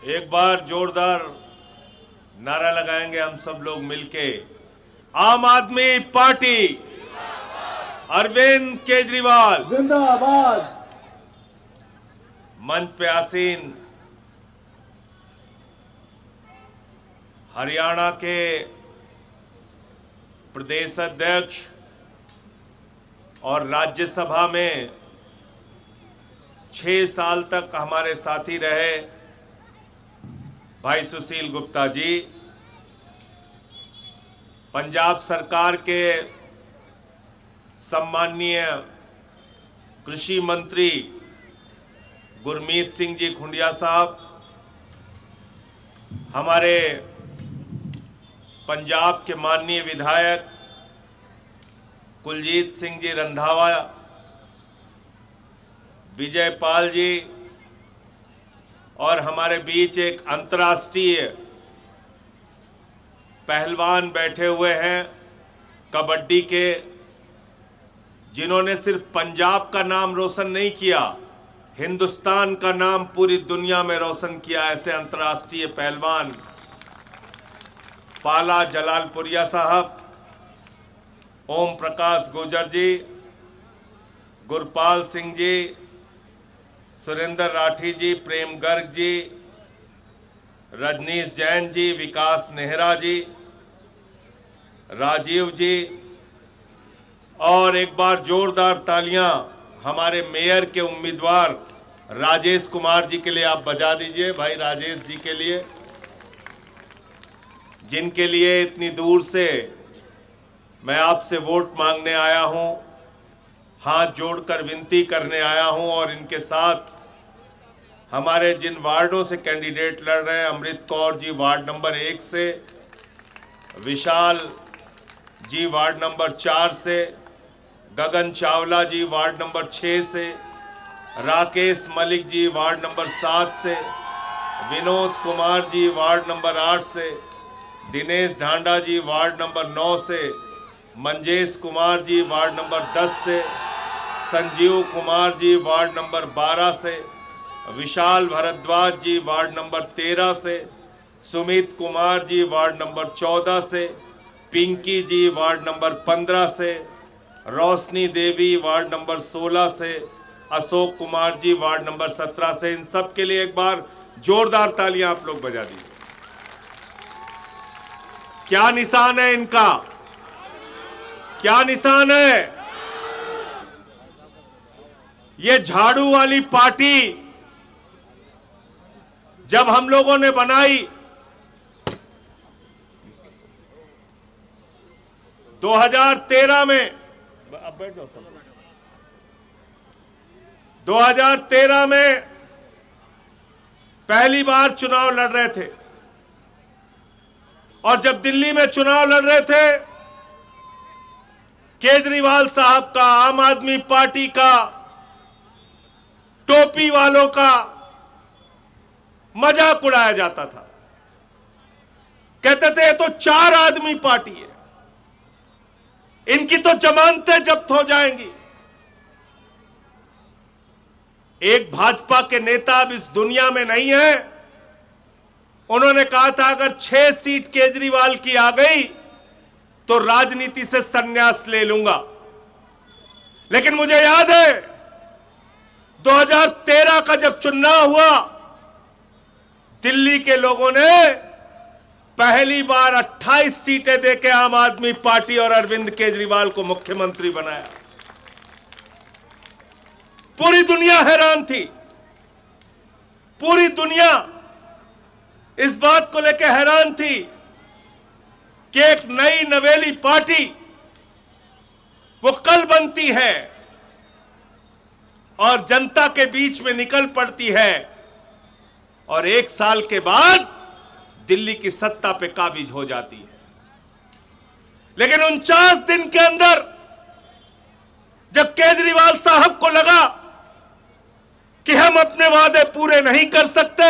एक बार जोरदार नारा लगाएंगे हम सब लोग मिलके। आम आदमी पार्टी, अरविंद केजरीवाल जिंदाबाद। मंच पे आसीन हरियाणा के प्रदेश अध्यक्ष और राज्यसभा में 6 साल तक हमारे साथी रहे भाई सुशील गुप्ता जी, पंजाब सरकार के सम्माननीय कृषि मंत्री गुरमीत सिंह जी खुंडिया साहब, हमारे पंजाब के माननीय विधायक कुलजीत सिंह जी रंधावा, विजय पाल जी, और हमारे बीच एक अंतर्राष्ट्रीय पहलवान बैठे हुए हैं कबड्डी के, जिन्होंने सिर्फ पंजाब का नाम रोशन नहीं किया, हिंदुस्तान का नाम पूरी दुनिया में रोशन किया। ऐसे अंतर्राष्ट्रीय पहलवान पाला जलालपुरिया साहब, ओम प्रकाश गुर्जर जी, गुरपाल सिंह जी, सुरेंद्र राठी जी, प्रेम गर्ग जी, रजनीश जैन जी, विकास नेहरा जी, राजीव जी, और एक बार जोरदार तालियां हमारे मेयर के उम्मीदवार राजेश कुमार जी के लिए आप बजा दीजिए। भाई राजेश जी के लिए, जिनके लिए इतनी दूर से मैं आपसे वोट मांगने आया हूं, हाथ जोड़कर विनती करने आया हूं। और इनके साथ हमारे जिन वार्डों से कैंडिडेट लड़ रहे हैं, अमृत कौर जी वार्ड नंबर 1 से, विशाल जी वार्ड नंबर 4 से, गगन चावला जी वार्ड नंबर 6 से, राकेश मलिक जी वार्ड नंबर 7 से, विनोद कुमार जी वार्ड नंबर 8 से, दिनेश ढांडा जी वार्ड नंबर 9 से, मंजेश कुमार जी वार्ड नंबर 10 से, संजीव कुमार जी वार्ड नंबर 12 से, विशाल भारद्वाज जी वार्ड नंबर 13 से, सुमित कुमार जी वार्ड नंबर 14 से, पिंकी जी वार्ड नंबर 15 से, रोशनी देवी वार्ड नंबर 16 से, अशोक कुमार जी वार्ड नंबर 17 से। इन सब के लिए एक बार जोरदार तालियां आप लोग बजा दीजिए। क्या निशान है इनका? क्या निशान है? ये झाड़ू वाली पार्टी जब हम लोगों ने बनाई 2013 में, अब बैठ जाओ सब, 2013 में पहली बार चुनाव लड़ रहे थे, और जब दिल्ली में चुनाव लड़ रहे थे, केजरीवाल साहब का, आम आदमी पार्टी का, टोपी वालों का मजाक उड़ाया जाता था। कहते थे ये तो 4 आदमी पार्टी है, इनकी तो जमानतें जब्त हो जाएंगी। एक भाजपा के नेता अब इस दुनिया में नहीं है, उन्होंने कहा था अगर 6 सीट केजरीवाल की आ गई तो राजनीति से संन्यास ले लूंगा। लेकिन मुझे याद है 2013 का जब चुनाव हुआ, दिल्ली के लोगों ने पहली बार 28 सीटें देके आम आदमी पार्टी और अरविंद केजरीवाल को मुख्यमंत्री बनाया। पूरी दुनिया हैरान थी, पूरी दुनिया इस बात को लेकर हैरान थी कि एक नई नवेली पार्टी वो कल बनती है और जनता के बीच में निकल पड़ती है, और 1 साल के बाद दिल्ली की सत्ता पे काबिज हो जाती है। लेकिन 49 दिन के अंदर जब केजरीवाल साहब को लगा कि हम अपने वादे पूरे नहीं कर सकते,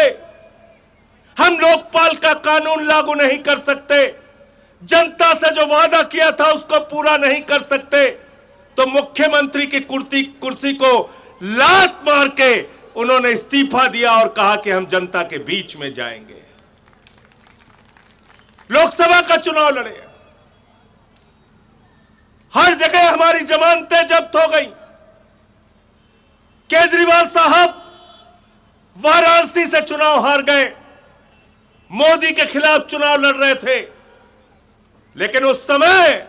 हम लोकपाल का कानून लागू नहीं कर सकते, जनता से जो वादा किया था उसको पूरा नहीं कर सकते, तो मुख्यमंत्री की कुर्सी को लात मार के उन्होंने इस्तीफा दिया और कहा कि हम जनता के बीच में जाएंगे, लोकसभा का चुनाव लड़े। हर जगह हमारी जमानतें जब्त हो गई। केजरीवाल साहब वाराणसी से चुनाव हार गए, मोदी के खिलाफ चुनाव लड़ रहे थे, लेकिन उस समय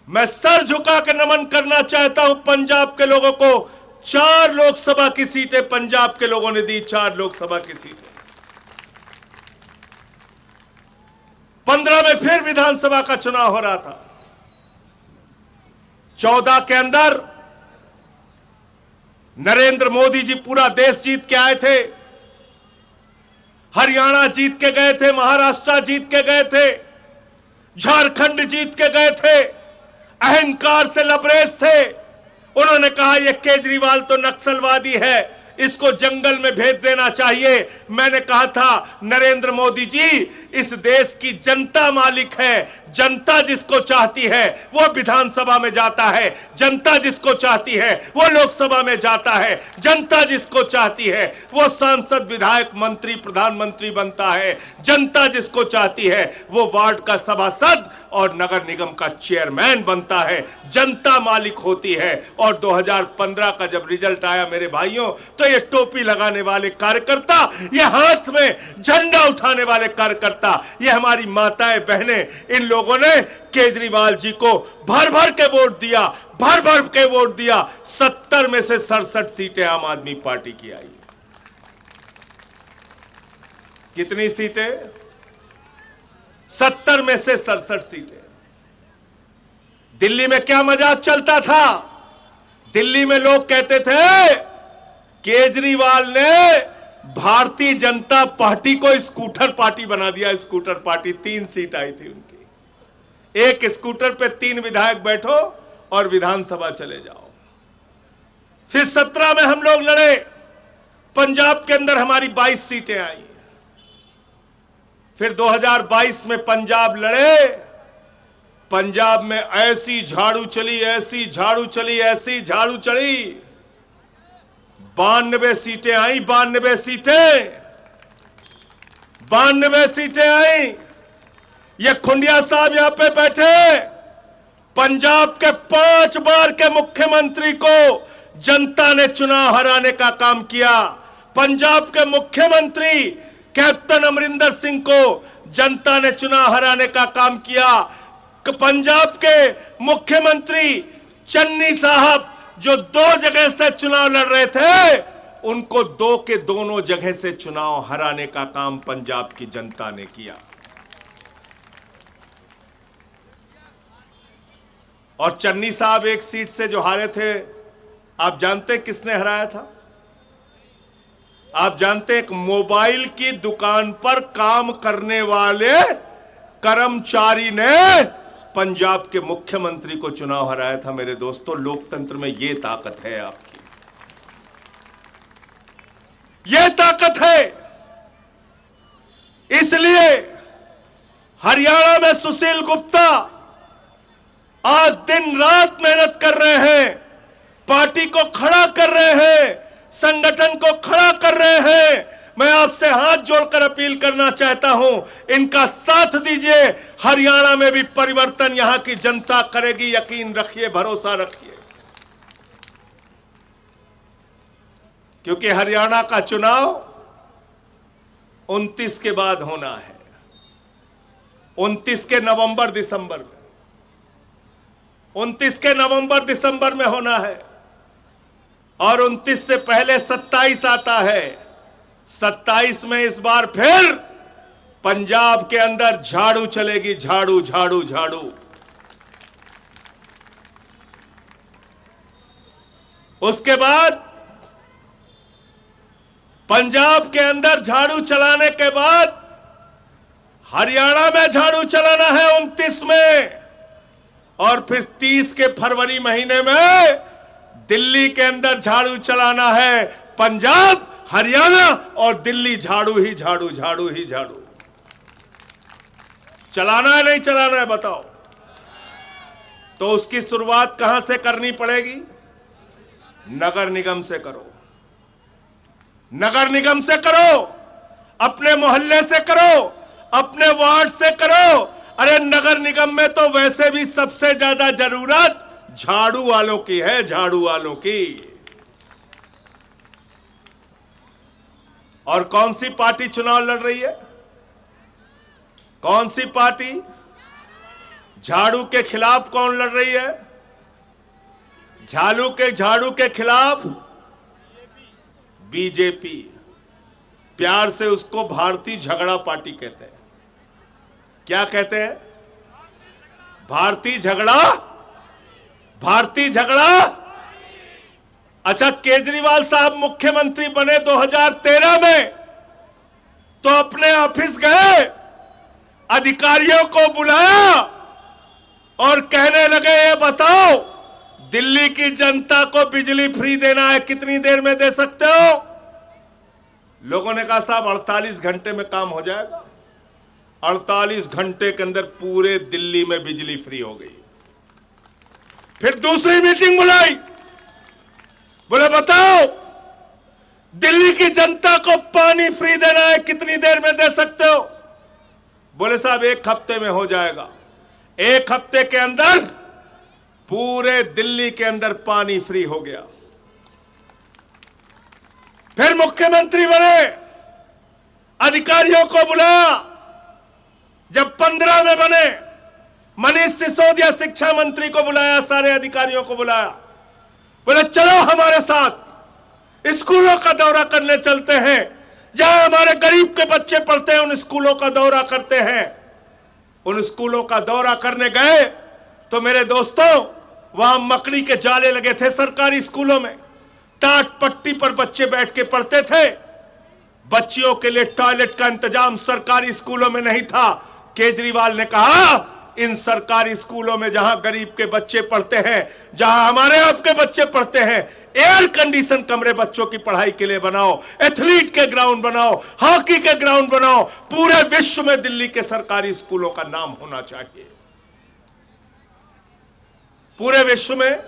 मैं सर झुका के नमन करना चाहता हूं पंजाब के लोगों को। 4 लोकसभा की सीटें पंजाब के लोगों ने दी, 4 लोकसभा की सीटें। 15 में फिर विधानसभा का चुनाव हो रहा था। 14 के अंदर नरेंद्र मोदी जी पूरा देश जीत के आए थे, हरियाणा जीत के गए थे, महाराष्ट्र जीत के गए थे, झारखंड जीत के गए थे, अहंकार से लबरेज थे। उन्होंने कहा यह केजरीवाल तो नक्सलवादी है, इसको जंगल में भेज देना चाहिए। मैंने कहा था नरेंद्र मोदी जी, इस देश की जनता मालिक है, जनता जिसको चाहती है वो विधानसभा में जाता है, जनता जिसको चाहती है वो लोकसभा में जाता है, जनता जिसको चाहती है वो सांसद, विधायक, मंत्री, प्रधानमंत्री बनता है, जनता जिसको चाहती है वो वार्ड का सभासद और नगर निगम का चेयरमैन बनता है। जनता मालिक होती है। और 2015 का जब रिजल्ट आया मेरे भाइयों, तो ये टोपी लगाने वाले कार्यकर्ता, ये हाथ में झंडा उठाने वाले कार्यकर्ता, ये हमारी माताएं बहनें, इन लोगों ने केजरीवाल जी को भर भर के वोट दिया, भर भर के वोट दिया। 70 में से 67 सीटें आम आदमी पार्टी की आई। कितनी सीटें? 70 में से 67 सीटें। दिल्ली में क्या मजाक चलता था? दिल्ली में लोग कहते थे केजरीवाल ने भारतीय जनता पार्टी को स्कूटर पार्टी बना दिया। स्कूटर पार्टी, 3 सीट आई थी उनकी। एक स्कूटर पे 3 विधायक बैठो और विधानसभा चले जाओ। फिर 17 में हम लोग लड़े, पंजाब के अंदर हमारी 22 सीटें आई। फिर 2022 में पंजाब लड़े, पंजाब में ऐसी झाड़ू चली, ऐसी झाड़ू चली, ऐसी झाड़ू चली, 92 सीटें आई। 92 सीटें, 92 सीटें आई। ये खुंडिया साहब यहां पे बैठे, पंजाब के 5 बार के मुख्यमंत्री को जनता ने चुनाव हराने का काम किया। पंजाब के मुख्यमंत्री कैप्टन अमरिंदर सिंह को जनता ने चुनाव हराने का काम किया। पंजाब के मुख्यमंत्री चन्नी साहब जो 2 जगह से चुनाव लड़ रहे थे, उनको 2 के दोनों जगह से चुनाव हराने का काम पंजाब की जनता ने किया। और चन्नी साहब एक सीट से जो हारे थे, आप जानते किसने हराया था? आप जानते, एक मोबाइल की दुकान पर काम करने वाले कर्मचारी ने पंजाब के मुख्यमंत्री को चुनाव हराया था। मेरे दोस्तों, लोकतंत्र में यह ताकत है आपकी, यह ताकत है। इसलिए हरियाणा में सुशील गुप्ता आज दिन रात मेहनत कर रहे हैं, पार्टी को खड़ा कर रहे हैं, संगठन को खड़ा कर रहे हैं। मैं आपसे हाथ जोड़कर अपील करना चाहता हूं, इनका साथ दीजिए। हरियाणा में भी परिवर्तन यहां की जनता करेगी, यकीन रखिए, भरोसा रखिए। क्योंकि हरियाणा का चुनाव 29 के बाद होना है, 29 के नवंबर दिसंबर में, 29 के नवंबर दिसंबर में होना है। और 29 से पहले 27 आता है। 27 में इस बार फिर पंजाब के अंदर झाड़ू चलेगी, झाड़ू झाड़ू झाड़ू। उसके बाद पंजाब के अंदर झाड़ू चलाने के बाद हरियाणा में झाड़ू चलाना है 29 में, और फिर 30 के फरवरी महीने में दिल्ली के अंदर झाड़ू चलाना है। पंजाब, हरियाणा और दिल्ली झाड़ू ही झाड़ू, झाड़ू ही झाड़ू। चलाना है नहीं चलाना है बताओ? तो उसकी शुरुआत कहां से करनी पड़ेगी? नगर निगम से करो। नगर निगम से करो, अपने मोहल्ले से करो, अपने वार्ड से करो। अरे नगर निगम में तो वैसे भी सबसे ज्यादा जरूरत झाड़ू वालों की है, झाड़ू वालों की। और कौन सी पार्टी चुनाव लड़ रही है? कौन सी पार्टी? झाड़ू के खिलाफ कौन लड़ रही है? झाड़ू के खिलाफ बीजेपी। प्यार से उसको भारतीय झगड़ा पार्टी कहते हैं। क्या कहते हैं? भारतीय झगड़ा, भारतीय झगड़ा। अच्छा, केजरीवाल साहब मुख्यमंत्री बने 2013 में, तो अपने ऑफिस गए, अधिकारियों को बुलाया और कहने लगे, ये बताओ दिल्ली की जनता को बिजली फ्री देना है, कितनी देर में दे सकते हो? लोगों ने कहा साहब 48 घंटे में काम हो जाएगा। 48 घंटे के अंदर पूरे दिल्ली में बिजली फ्री हो गई। फिर दूसरी मीटिंग बुलाई, बोले बताओ दिल्ली की जनता को पानी फ्री देना है, कितनी देर में दे सकते हो? बोले साहब 1 हफ्ते में हो जाएगा। 1 हफ्ते के अंदर पूरे दिल्ली के अंदर पानी फ्री हो गया। फिर मुख्यमंत्री बने, अधिकारियों को बुलाया। जब 15 में बने, मनीष सिसोदिया शिक्षा मंत्री को बुलाया, सारे अधिकारियों को बुलाया, बोले चलो हमारे साथ स्कूलों का दौरा करने चलते हैं, जहां हमारे गरीब के बच्चे पढ़ते हैं उन स्कूलों का दौरा करते हैं। उन स्कूलों का दौरा करने गए तो मेरे दोस्तों वहां मकड़ी के जाले लगे थे सरकारी स्कूलों में, टाट पट्टी पर बच्चे बैठ के पढ़ते थे। बच्चियों के लिए टॉयलेट का इंतजाम सरकारी स्कूलों में नहीं था। केजरीवाल ने कहा इन सरकारी स्कूलों में जहां गरीब के बच्चे पढ़ते हैं, जहां हमारे आपके बच्चे पढ़ते हैं, एयर कंडीशन कमरे बच्चों की पढ़ाई के लिए बनाओ, एथलीट के ग्राउंड बनाओ, हॉकी के ग्राउंड बनाओ। पूरे विश्व में दिल्ली के सरकारी स्कूलों का नाम होना चाहिए। पूरे विश्व में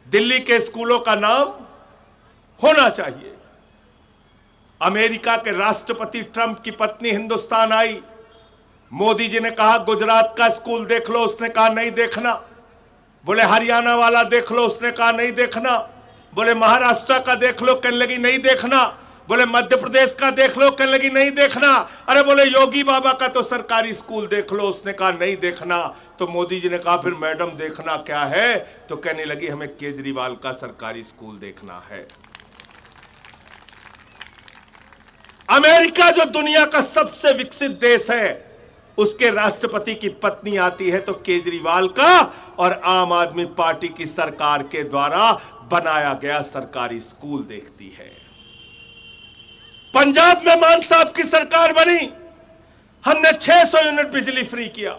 दिल्ली के स्कूलों का नाम होना चाहिए। अमेरिका के राष्ट्रपति ट्रंप की पत्नी हिंदुस्तान आई। मोदी जी ने कहा गुजरात का स्कूल देख लो, उसने कहा नहीं देखना। बोले हरियाणा वाला देख लो, उसने कहा नहीं देखना। बोले महाराष्ट्र का देख लो, कहने लगी नहीं देखना। बोले मध्य प्रदेश का देख लो, कहने लगी नहीं देखना। अरे बोले योगी बाबा का तो सरकारी स्कूल देख लो, उसने कहा नहीं देखना। तो मोदी जी ने कहा फिर मैडम देखना क्या है? तो कहने लगी हमें केजरीवाल का सरकारी स्कूल देखना है। अमेरिका जो दुनिया का सबसे विकसित देश है, उसके राष्ट्रपति की पत्नी आती है तो केजरीवाल का और आम आदमी पार्टी की सरकार के द्वारा बनाया गया सरकारी स्कूल देखती है। पंजाब में मान साहब की सरकार बनी, हमने 600 यूनिट बिजली फ्री किया।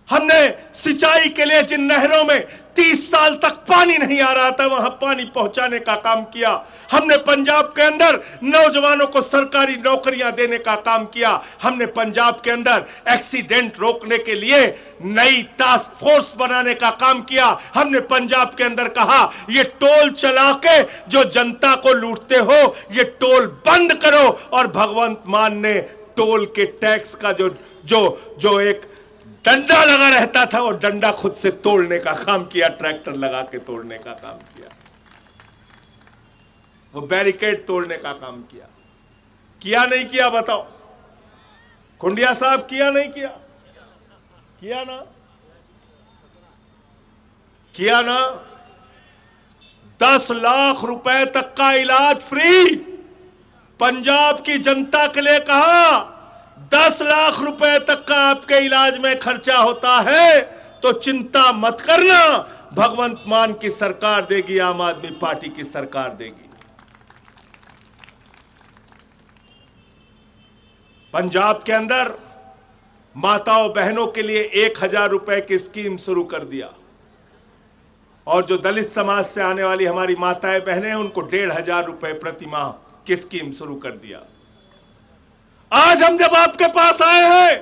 हमने सिंचाई के लिए जिन नहरों में 30 साल तक पानी नहीं आ रहा था, वहां पानी पहुंचाने का काम किया। हमने पंजाब के अंदर नौजवानों को सरकारी नौकरियां देने का काम किया। हमने पंजाब के अंदर एक्सीडेंट रोकने के लिए नई टास्क फोर्स बनाने का काम किया। हमने पंजाब के अंदर कहा ये टोल चला के जो जनता को लूटते हो, ये टोल बंद करो। और भगवंत मान ने टोल के टैक्स का जो एक डंडा लगा रहता था, वो डंडा खुद से तोड़ने का काम किया, ट्रैक्टर लगा के तोड़ने का काम किया, वो बैरिकेड तोड़ने का काम किया। किया नहीं किया बताओ? कुंडिया साहब किया नहीं किया? किया ना? किया ना? 10 लाख रुपए तक का इलाज फ्री पंजाब की जनता के लिए कहा। 10 लाख रुपए तक का आपके इलाज में खर्चा होता है तो चिंता मत करना, भगवंत मान की सरकार देगी, आम आदमी पार्टी की सरकार देगी। पंजाब के अंदर माताओं बहनों के लिए 1000 रुपए की स्कीम शुरू कर दिया, और जो दलित समाज से आने वाली हमारी माताएं बहनें हैं उनको 1500 रुपए प्रति माह की स्कीम शुरू कर दिया। आज हम जब आपके पास आए हैं,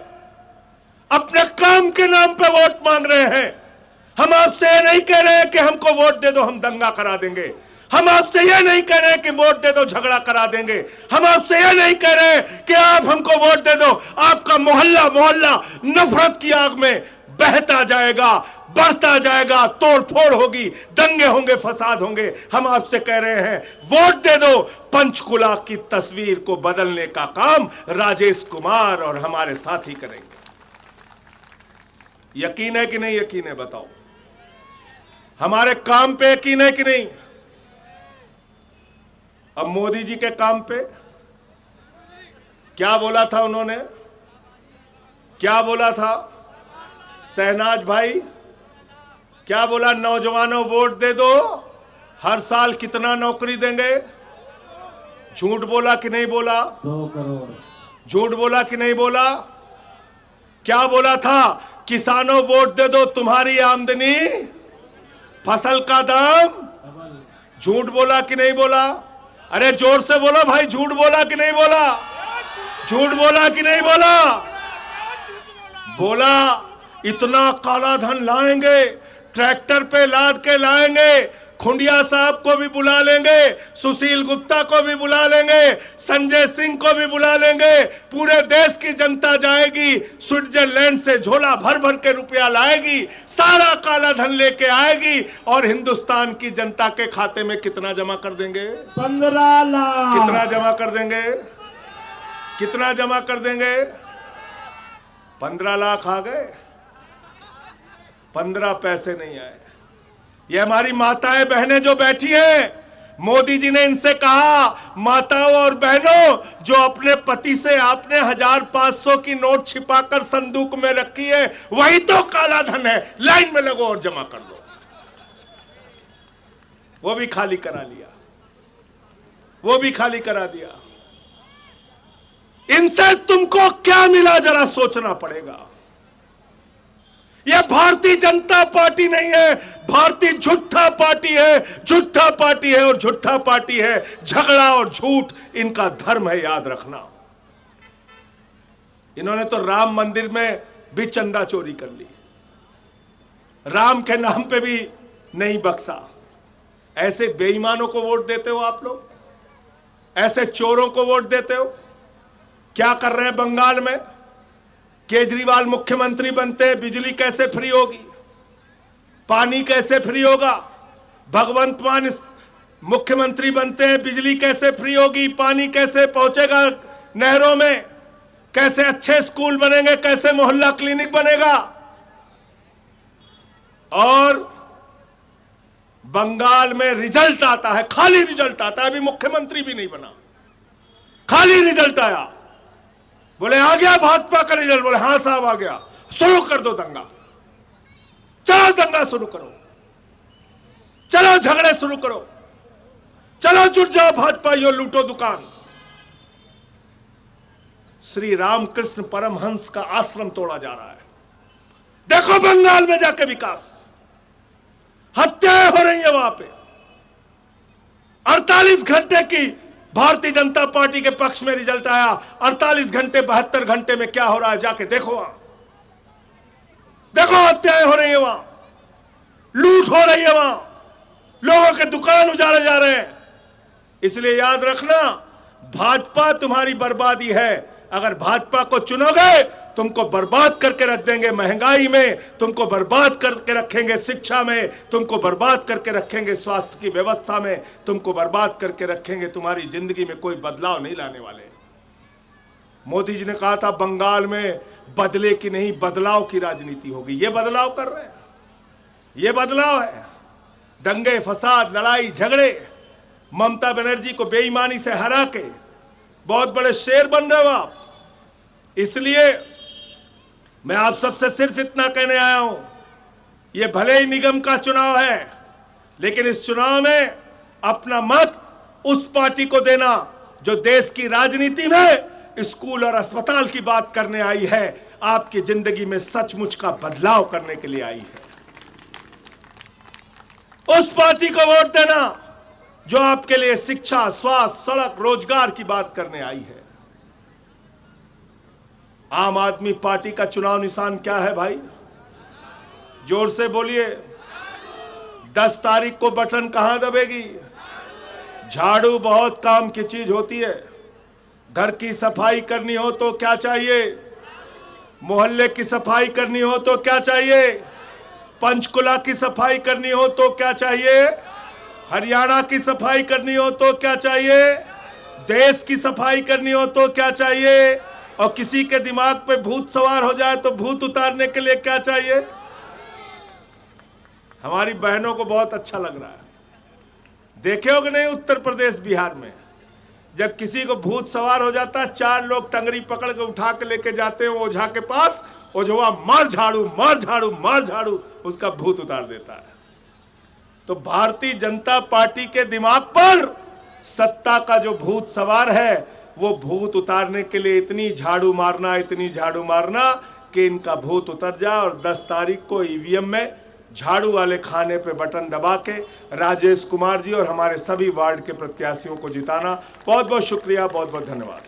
अपने काम के नाम पे वोट मांग रहे हैं। हम आपसे ये नहीं कह रहे हैं कि हमको वोट दे दो हम दंगा करा देंगे। हम आपसे यह नहीं कह रहे कि वोट दे दो झगड़ा करा देंगे। हम आपसे यह नहीं कह रहे कि आप हमको वोट दे दो, आपका मोहल्ला मोहल्ला नफरत की आग में बहता जाएगा, बढ़ता जाएगा, तोड़फोड़ होगी, दंगे होंगे, फसाद होंगे। हम आपसे कह रहे हैं वोट दे दो। पंचकुला की तस्वीर को बदलने का काम राजेश कुमार और हमारे साथी करेंगे। यकीन है कि नहीं यकीन है बताओ? हमारे काम पे यकीन है कि नहीं? अब मोदी जी के काम पे क्या बोला था उन्होंने? क्या बोला था शहनाज भाई? क्या बोला? नौजवानों वोट दे दो, हर साल कितना नौकरी देंगे? झूठ बोला कि नहीं बोला? 2 करोड़। झूठ बोला कि नहीं बोला? क्या बोला था? किसानों वोट दे दो, तुम्हारी आमदनी, फसल का दाम। झूठ बोला कि नहीं बोला? अरे जोर से बोलो भाई, झूठ बोला कि नहीं बोला? झूठ बोला कि नहीं बोला? बोला इतना काला धन लाएंगे, ट्रैक्टर पे लाद के लाएंगे, खुंडिया साहब को भी बुला लेंगे, सुशील गुप्ता को भी बुला लेंगे, संजय सिंह को भी बुला लेंगे, पूरे देश की जनता जाएगी, स्विट्जरलैंड से झोला भर भर के रुपया लाएगी, सारा काला धन लेके आएगी और हिंदुस्तान की जनता के खाते में कितना जमा कर देंगे? 15 लाख। कितना जमा कर देंगे? कितना जमा कर देंगे? 15 लाख आ गए, 15 पैसे नहीं आए। ये हमारी माताएं बहनें जो बैठी हैं, मोदी जी ने इनसे कहा, माताओं और बहनों, जो अपने पति से आपने 1500 की नोट छिपाकर संदूक में रखी है, वही तो काला धन है। लाइन में लगो और जमा कर लो। वो भी खाली करा लिया, वो भी खाली करा दिया। इनसे तुमको क्या मिला जरा सोचना पड़ेगा। यह भारतीय जनता पार्टी नहीं है, भारतीय झूठा पार्टी है, झूठा पार्टी है और झूठा पार्टी है। झगड़ा और झूठ इनका धर्म है, याद रखना। इन्होंने तो राम मंदिर में भी चंदा चोरी कर ली, राम के नाम पे भी नहीं बख्शा। ऐसे बेईमानों को वोट देते हो आप लोग, ऐसे चोरों को वोट देते हो। क्या कर रहे हैं बंगाल में? केजरीवाल मुख्यमंत्री बनते, बिजली कैसे फ्री होगी, पानी कैसे फ्री होगा? भगवंत मान मुख्यमंत्री बनते हैं, बिजली कैसे फ्री होगी, पानी कैसे पहुंचेगा नहरों में, कैसे अच्छे स्कूल बनेंगे, कैसे मोहल्ला क्लिनिक बनेगा? और बंगाल में रिजल्ट आता है, खाली रिजल्ट आता है, अभी मुख्यमंत्री भी नहीं बना, खाली रिजल्ट आया। बोले आ गया भाजपा का रिजल्ट, बोले हां साहब आ गया, शुरू कर दो दंगा, चलो दंगा शुरू करो, चलो झगड़े शुरू करो, चलो जुट जाओ भाजपा, यो लूटो दुकान। श्री रामकृष्ण परमहंस का आश्रम तोड़ा जा रहा है। देखो बंगाल में जाके विकास, हत्याएं हो रही है वहां पे। 48 घंटे की भारतीय जनता पार्टी के पक्ष में रिजल्ट आया, 48 घंटे 72 घंटे में क्या हो रहा है जाके देखो। वहां देखो, हत्याएं हो रही है, वहां लूट हो रही है, वहां लोगों के दुकान उजाड़े जा रहे हैं। इसलिए याद रखना, भाजपा तुम्हारी बर्बादी है। अगर भाजपा को चुनोगे, तुमको बर्बाद करके रख देंगे महंगाई में, तुमको बर्बाद करके रखेंगे शिक्षा में, तुमको बर्बाद करके रखेंगे स्वास्थ्य की व्यवस्था में, तुमको बर्बाद करके रखेंगे, तुम्हारी जिंदगी में कोई बदलाव नहीं लाने वाले। मोदी जी ने कहा था बंगाल में बदले की नहीं, बदलाव की राजनीति होगी। ये बदलाव कर रहे हैं, ये बदलाव है। दंगे फसाद, लड़ाई झगड़े, ममता बनर्जी को बेईमानी से हरा के बहुत बड़े शेर बन रहे हो आप। इसलिए मैं आप सबसे सिर्फ इतना कहने आया हूं, यह भले ही निगम का चुनाव है, लेकिन इस चुनाव में अपना मत उस पार्टी को देना जो देश की राजनीति में स्कूल और अस्पताल की बात करने आई है, आपकी जिंदगी में सचमुच का बदलाव करने के लिए आई है। उस पार्टी को वोट देना जो आपके लिए शिक्षा, स्वास्थ्य, सड़क, रोजगार की बात करने आई है। आम आदमी पार्टी का चुनाव निशान क्या है भाई? जोर से बोलिए। 10 तारीख को बटन कहां दबेगी? झाड़ू बहुत काम की चीज होती है। घर की सफाई करनी हो तो क्या चाहिए? मोहल्ले की सफाई करनी हो तो क्या चाहिए? पंचकुला की सफाई करनी हो तो क्या चाहिए? हरियाणा की सफाई करनी हो तो क्या चाहिए? देश की सफाई करनी हो तो क्या चाहिए? और किसी के दिमाग पे भूत सवार हो जाए तो भूत उतारने के लिए क्या चाहिए? हमारी बहनों को बहुत अच्छा लग रहा है। देखे हो कि नहीं उत्तर प्रदेश बिहार में जब किसी को भूत सवार हो जाता है, 4 लोग टंगरी पकड़ के उठा के लेके जाते हैं ओझा के पास, ओझवा मार झाड़ू मार झाड़ू मार झाड़ू, उसका भूत उतार देता है। तो भारतीय जनता पार्टी के दिमाग पर सत्ता का जो भूत सवार है, वो भूत उतारने के लिए इतनी झाड़ू मारना कि इनका भूत उतर जाए और 10 तारीख को ईवीएम में झाड़ू वाले खाने पे बटन दबा के राजेश कुमार जी और हमारे सभी वार्ड के प्रत्याशियों को जिताना। बहुत बहुत शुक्रिया, बहुत बहुत धन्यवाद।